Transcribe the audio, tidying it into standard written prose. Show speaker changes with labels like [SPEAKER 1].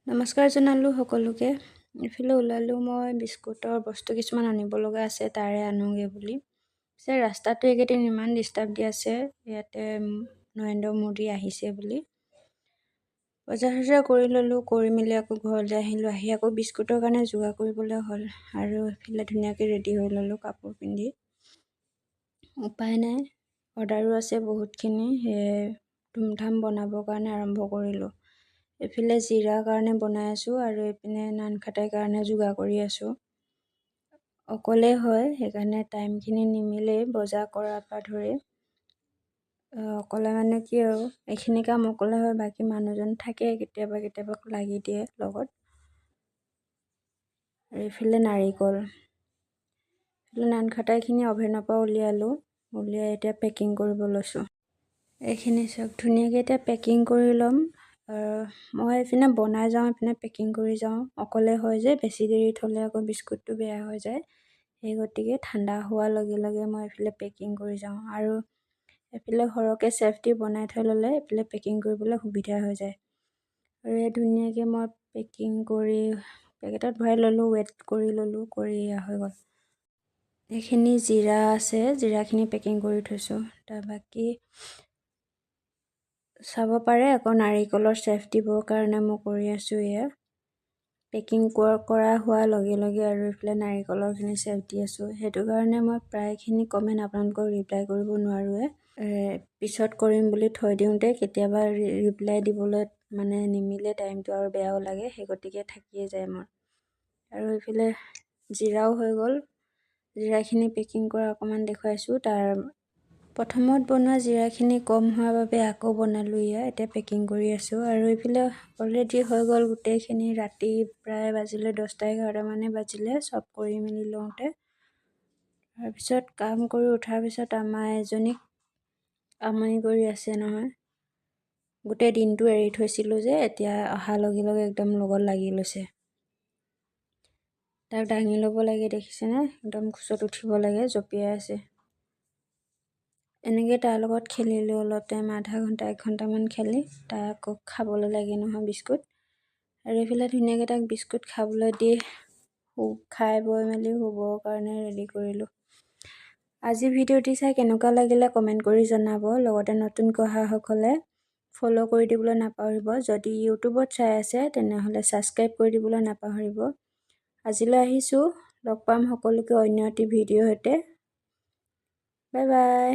[SPEAKER 1] নমস্কাৰ জনালোঁ সকলোকে। এইফালে ওলালোঁ মই বিস্কুটৰ বস্তু কিছুমান আনিব লগা আছে, তাৰে আনোগৈ বুলি। পিছে ৰাস্তাটো এইকেইদিন ইমান ডিষ্টাৰ্ব দি আছে, ইয়াতে নৰেন্দ্ৰ মোদী আহিছে বুলি। বজাৰ চজাৰ কৰি ল'লোঁ, কৰি মেলি আকৌ ঘৰলৈ আহিলোঁ। আহি আকৌ বিস্কুটৰ কাৰণে যোগাৰ কৰিবলৈ হ'ল আৰু এইফালে ধুনীয়াকৈ ৰেডি হৈ ল'লোঁ কাপোৰ পিন্ধি। উপায় নাই, অৰ্ডাৰো আছে বহুতখিনি, সেয়ে ধুমধাম বনাবৰ কাৰণে আৰম্ভ কৰিলোঁ। এইফালে জিৰাৰ কাৰণে বনাই আছোঁ আৰু এইপিনে নান খাটাইৰ কাৰণে যোগাৰ কৰি আছোঁ। অকলে হয়, সেইকাৰণে টাইমখিনি নিমিলেই বজাৰ কৰাৰ পৰা ধৰি। অকলে মানে কি আৰু এইখিনি কাম অকলে হয়, বাকী মানুহজন থাকে, কেতিয়াবা কেতিয়াবা লাগি দিয়ে লগত। আৰু এইফালে নাৰিকল, এইফালে নান খাটাইখিনি অভেনৰ পৰা উলিয়ালোঁ, উলিয়াই এতিয়া পেকিং কৰিব লৈছোঁ। এইখিনি চাওক, ধুনীয়াকৈ এতিয়া পেকিং কৰি ল'ম। মই এইপিনে বনাই যাওঁ, এইপিনে পেকিং কৰি যাওঁ। অকলে হয় যে, বেছি দেৰি থ'লে আকৌ বিস্কুটটো বেয়া হৈ যায়। সেই গতিকে ঠাণ্ডা হোৱাৰ লগে লগে মই এইফালে পেকিং কৰি যাওঁ আৰু এইফালে সৰহকৈ চেফটি বনাই থৈ ল'লে এইফালে পেকিং কৰিবলৈ সুবিধা হৈ যায়। আৰু এই ধুনীয়াকৈ মই পেকিং কৰি পেকেটত ভৰাই ল'লোঁ, ৱেট কৰি ল'লোঁ, কৰি হৈ গ'ল। এইখিনি জিৰা আছে, জিৰাখিনি পেকিং কৰি থৈছোঁ। তাৰ বাকী চাব পাৰে আকৌ নাৰিকলৰ চেফ দিবৰ কাৰণে মই কৰি আছোঁ এয়া। পেকিং কৰা হোৱাৰ লগে লগে আৰু এইফালে নাৰিকলৰখিনি চেফ দি আছোঁ। সেইটো কাৰণে মই প্ৰায়খিনি কমেণ্ট আপোনালোকক ৰিপ্লাই কৰিব নোৱাৰোঁৱে। পিছত কৰিম বুলি থৈ দিওঁতে কেতিয়াবা ৰিপ্লাই দিবলৈ মানে নিমিলে টাইমটো আৰু বেয়াও লাগে, সেই গতিকে থাকিয়ে যায় মোৰ। আৰু এইফালে জিৰাও হৈ গ'ল, জিৰাখিনি পেকিং কৰা অকণমান দেখুৱাইছোঁ। তাৰ প্ৰথমত বনোৱা জিৰাখিনি কম হোৱাৰ বাবে আকৌ বনালোঁ এয়া, এতিয়া পেকিং কৰি আছোঁ। আৰু এইফালে অলৰেডি হৈ গ'ল গোটেইখিনি, ৰাতি প্ৰায় বাজিলে 10টা-11টা মানে বাজিলে চব কৰি মেলি লওঁতে। তাৰপিছত কাম কৰি উঠাৰ পিছত আমাৰ এজনীক আমনি কৰি আছে নহয়, গোটেই দিনটো এৰি থৈছিলোঁ যে, এতিয়া অহাৰ লগে লগে একদম লগত লাগি লৈছে। তাক দাঙি ল'ব লাগে, দেখিছেনে? একদম কোচত উঠিব লাগে, জঁপিয়াই আছে। এনেকৈ তাৰ লগত খেলিলোঁ অলপ টাইম, আধা ঘণ্টা 1 ঘণ্টামান খেলি। তাক আকৌ খাবলৈ লাগে নহয় বিস্কুট। আৰু এইফালে ধুনীয়াকৈ তাক বিস্কুট খাবলৈ দি খাই বৈ মেলি শুবৰ কাৰণে ৰেডি কৰিলোঁ। আজি ভিডিঅ'টি চাই কেনেকুৱা লাগিলে কমেণ্ট কৰি জনাব। লগতে নতুনকৈ অহাসকলে ফ'ল' কৰি দিবলৈ নাপাহৰিব। যদি ইউটিউবত চাই আছে তেনেহ'লে ছাবস্ক্ৰাইব কৰি দিবলৈ নাপাহৰিব। আজিলৈ আহিছোঁ, লগ পাম সকলোকে অন্য এটি ভিডিঅ'ৰ সৈতে। Bye bye.